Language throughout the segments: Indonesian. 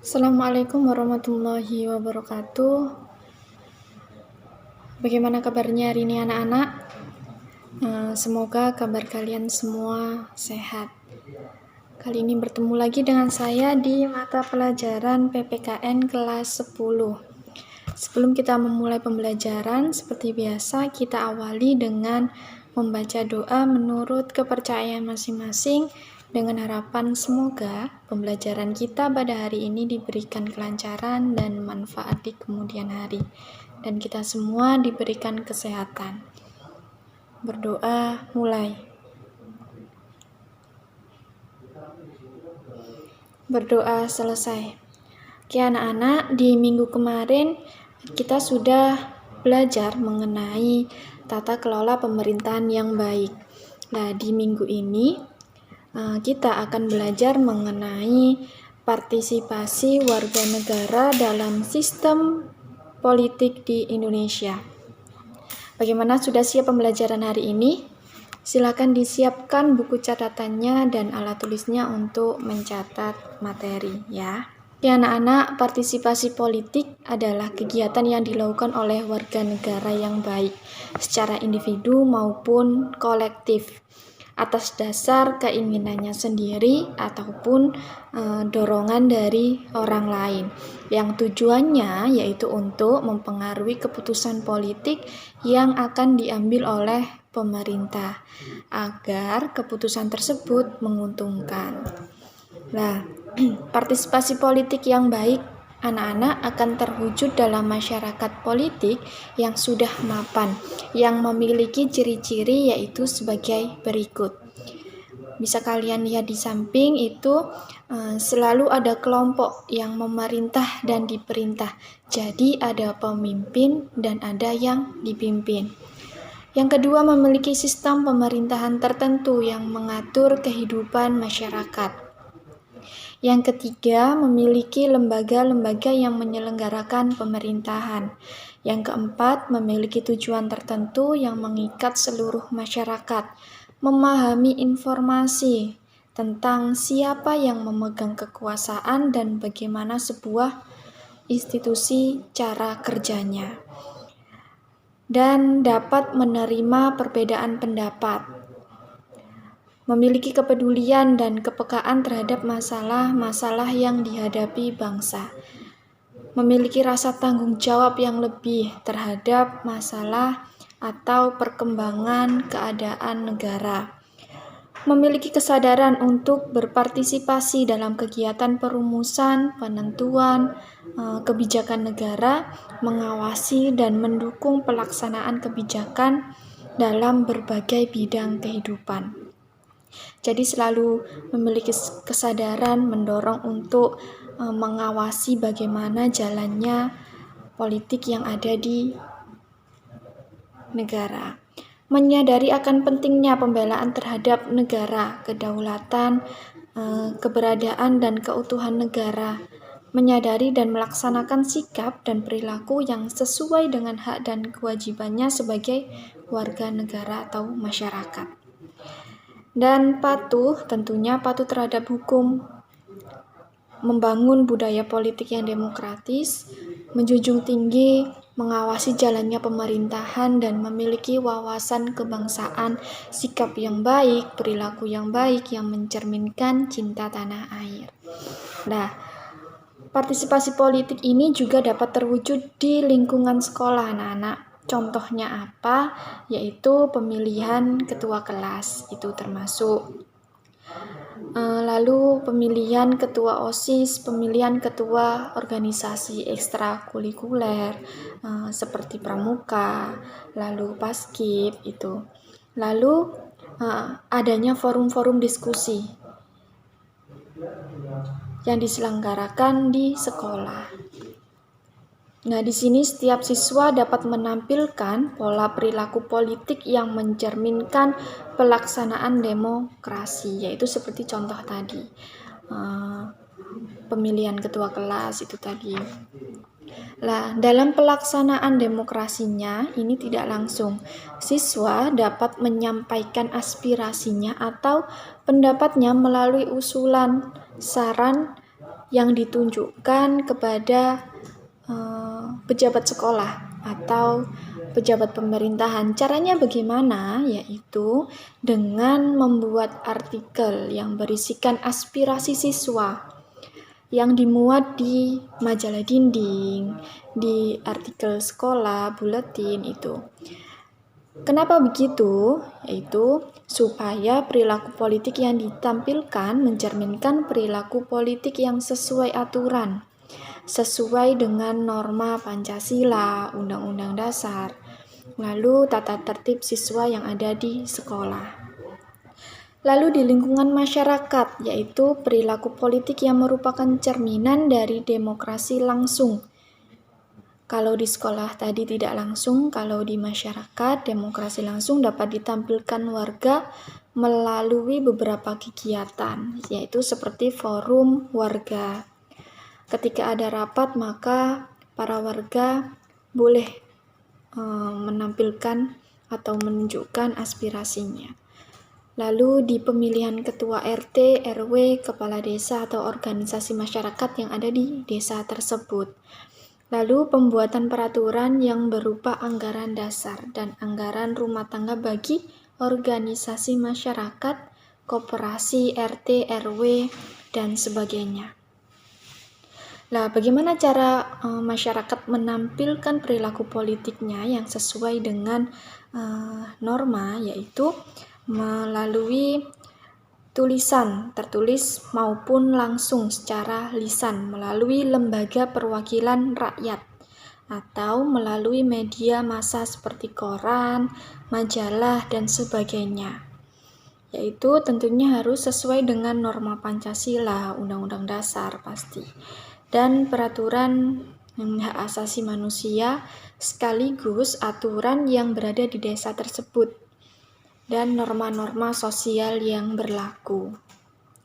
Assalamualaikum warahmatullahi wabarakatuh. Bagaimana kabarnya hari ini anak-anak? Semoga kabar kalian semua sehat. Kali ini bertemu lagi dengan saya di mata pelajaran PPKN kelas 10. Sebelum kita memulai pembelajaran, seperti biasa kita awali dengan membaca doa menurut kepercayaan masing-masing, dengan harapan semoga pembelajaran kita pada hari ini diberikan kelancaran dan manfaat di kemudian hari, dan kita semua diberikan kesehatan. Berdoa mulai. Berdoa selesai. Oke anak-anak, di minggu kemarin kita sudah belajar mengenai tata kelola pemerintahan yang baik. Nah, di minggu ini kita akan belajar mengenai partisipasi warga negara dalam sistem politik di Indonesia. Bagaimana, sudah siap pembelajaran hari ini? Silakan disiapkan buku catatannya dan alat tulisnya untuk mencatat materi ya. Ya anak-anak, partisipasi politik adalah kegiatan yang dilakukan oleh warga negara yang baik secara individu maupun kolektif, atas dasar keinginannya sendiri ataupun dorongan dari orang lain, yang tujuannya yaitu untuk mempengaruhi keputusan politik yang akan diambil oleh pemerintah agar keputusan tersebut menguntungkan. Nah, partisipasi politik yang baik anak-anak akan terwujud dalam masyarakat politik yang sudah mapan, yang memiliki ciri-ciri yaitu sebagai berikut. Bisa kalian lihat di samping itu, selalu ada kelompok yang memerintah dan diperintah. Jadi ada pemimpin dan ada yang dipimpin. Yang kedua, memiliki sistem pemerintahan tertentu yang mengatur kehidupan masyarakat. Yang ketiga, memiliki lembaga-lembaga yang menyelenggarakan pemerintahan. Yang keempat, memiliki tujuan tertentu yang mengikat seluruh masyarakat, memahami informasi tentang siapa yang memegang kekuasaan dan bagaimana sebuah institusi cara kerjanya, dan dapat menerima perbedaan pendapat, memiliki kepedulian dan kepekaan terhadap masalah-masalah yang dihadapi bangsa, memiliki rasa tanggung jawab yang lebih terhadap masalah atau perkembangan keadaan negara, memiliki kesadaran untuk berpartisipasi dalam kegiatan perumusan, penentuan kebijakan negara, mengawasi dan mendukung pelaksanaan kebijakan dalam berbagai bidang kehidupan. Jadi selalu memiliki kesadaran mendorong untuk mengawasi bagaimana jalannya politik yang ada di negara. Menyadari akan pentingnya pembelaan terhadap negara, kedaulatan, keberadaan dan keutuhan negara. Menyadari dan melaksanakan sikap dan perilaku yang sesuai dengan hak dan kewajibannya sebagai warga negara atau masyarakat. Dan patuh, tentunya patuh terhadap hukum, membangun budaya politik yang demokratis, menjunjung tinggi mengawasi jalannya pemerintahan, dan memiliki wawasan kebangsaan, sikap yang baik, perilaku yang baik yang mencerminkan cinta tanah air. Nah, partisipasi politik ini juga dapat terwujud di lingkungan sekolah anak-anak. Contohnya apa? Yaitu pemilihan ketua kelas, itu termasuk. Lalu pemilihan ketua OSIS, pemilihan ketua organisasi ekstrakurikuler seperti pramuka, lalu paskib itu. Lalu adanya forum-forum diskusi yang diselenggarakan di sekolah. Nah, di sini setiap siswa dapat menampilkan pola perilaku politik yang mencerminkan pelaksanaan demokrasi, yaitu seperti contoh tadi, pemilihan ketua kelas itu tadi. Nah, dalam pelaksanaan demokrasinya ini tidak langsung. Siswa dapat menyampaikan aspirasinya atau pendapatnya melalui usulan, saran, yang ditunjukkan kepada pejabat sekolah atau pejabat pemerintahan. Caranya bagaimana? Yaitu dengan membuat artikel yang berisikan aspirasi siswa yang dimuat di majalah dinding, di artikel sekolah, buletin itu. Kenapa begitu? Yaitu supaya perilaku politik yang ditampilkan mencerminkan perilaku politik yang sesuai aturan, sesuai dengan norma Pancasila, Undang-Undang Dasar, lalu tata tertib siswa yang ada di sekolah. Lalu di lingkungan masyarakat, yaitu perilaku politik yang merupakan cerminan dari demokrasi langsung. Kalau di sekolah tadi tidak langsung, kalau di masyarakat, demokrasi langsung dapat ditampilkan warga melalui beberapa kegiatan, yaitu seperti forum warga. Ketika ada rapat, maka para warga boleh menampilkan atau menunjukkan aspirasinya. Lalu di pemilihan ketua RT, RW, kepala desa atau organisasi masyarakat yang ada di desa tersebut. Lalu pembuatan peraturan yang berupa anggaran dasar dan anggaran rumah tangga bagi organisasi masyarakat, koperasi, RT, RW, dan sebagainya. Nah, bagaimana cara masyarakat menampilkan perilaku politiknya yang sesuai dengan norma, yaitu melalui tulisan tertulis maupun langsung secara lisan melalui lembaga perwakilan rakyat atau melalui media massa seperti koran, majalah, dan sebagainya. Yaitu tentunya harus sesuai dengan norma Pancasila, Undang-Undang Dasar pasti, dan peraturan hak asasi manusia sekaligus aturan yang berada di desa tersebut dan norma-norma sosial yang berlaku.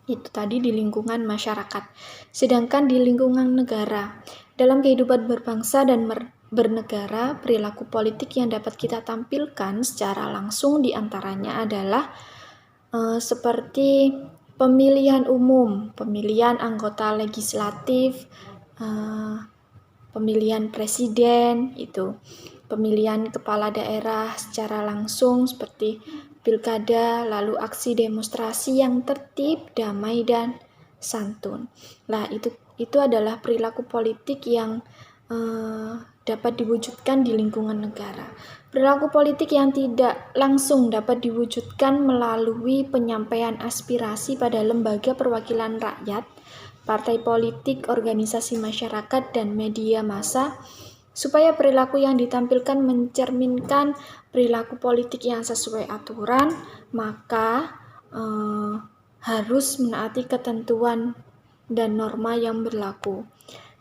Itu tadi di lingkungan masyarakat. Sedangkan di lingkungan negara, dalam kehidupan berbangsa dan bernegara, perilaku politik yang dapat kita tampilkan secara langsung diantaranya adalah seperti pemilihan umum, pemilihan anggota legislatif, pemilihan presiden, itu pemilihan kepala daerah secara langsung seperti pilkada, lalu aksi demonstrasi yang tertib, damai, dan santun. Nah, itu adalah perilaku politik yang dapat diwujudkan di lingkungan negara. Perilaku politik yang tidak langsung dapat diwujudkan melalui penyampaian aspirasi pada lembaga perwakilan rakyat, partai politik, organisasi masyarakat, dan media massa, supaya perilaku yang ditampilkan mencerminkan perilaku politik yang sesuai aturan, maka harus menaati ketentuan dan norma yang berlaku.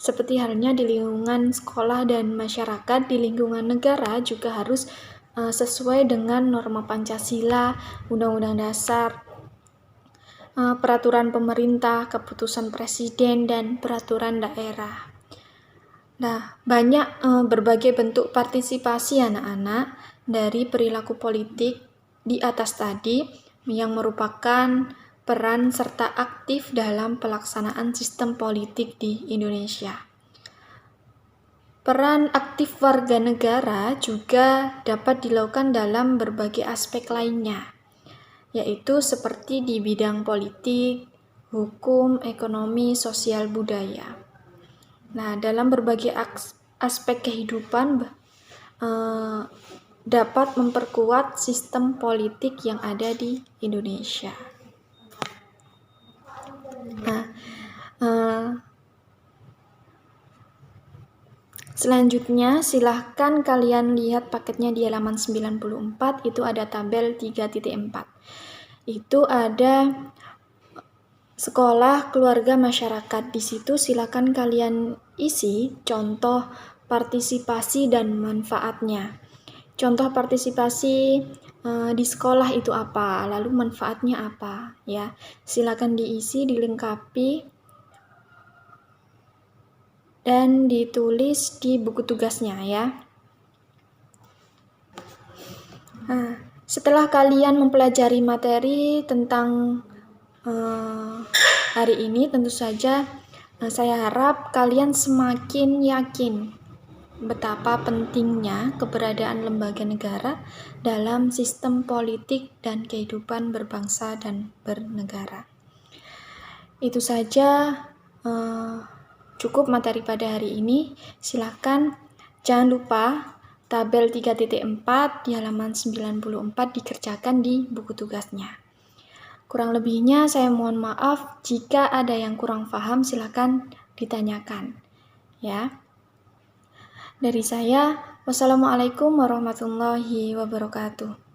Seperti halnya di lingkungan sekolah dan masyarakat, di lingkungan negara juga harus sesuai dengan norma Pancasila, Undang-Undang Dasar, peraturan pemerintah, keputusan presiden, dan peraturan daerah. Nah, banyak berbagai bentuk partisipasi anak-anak dari perilaku politik di atas tadi yang merupakan peran serta aktif dalam pelaksanaan sistem politik di Indonesia. Peran aktif warga negara juga dapat dilakukan dalam berbagai aspek lainnya, yaitu seperti di bidang politik, hukum, ekonomi, sosial, budaya. Nah, dalam berbagai aspek kehidupan dapat memperkuat sistem politik yang ada di Indonesia. Nah, selanjutnya silahkan kalian lihat paketnya di halaman 94, itu ada tabel 3.4. Itu ada sekolah, keluarga, masyarakat. Di situ silakan kalian isi contoh partisipasi dan manfaatnya. Contoh partisipasi di sekolah itu apa, lalu manfaatnya apa, ya. Silakan diisi, dilengkapi, dan ditulis di buku tugasnya, ya. Nah, setelah kalian mempelajari materi tentang hari ini, tentu saja Saya harap kalian semakin yakin betapa pentingnya keberadaan lembaga negara dalam sistem politik dan kehidupan berbangsa dan bernegara. Itu saja cukup materi pada hari ini. Silakan jangan lupa tabel 3.4 di halaman 94 dikerjakan di buku tugasnya. Kurang lebihnya saya mohon maaf, jika ada yang kurang paham silakan ditanyakan. Ya. Dari saya, wassalamualaikum warahmatullahi wabarakatuh.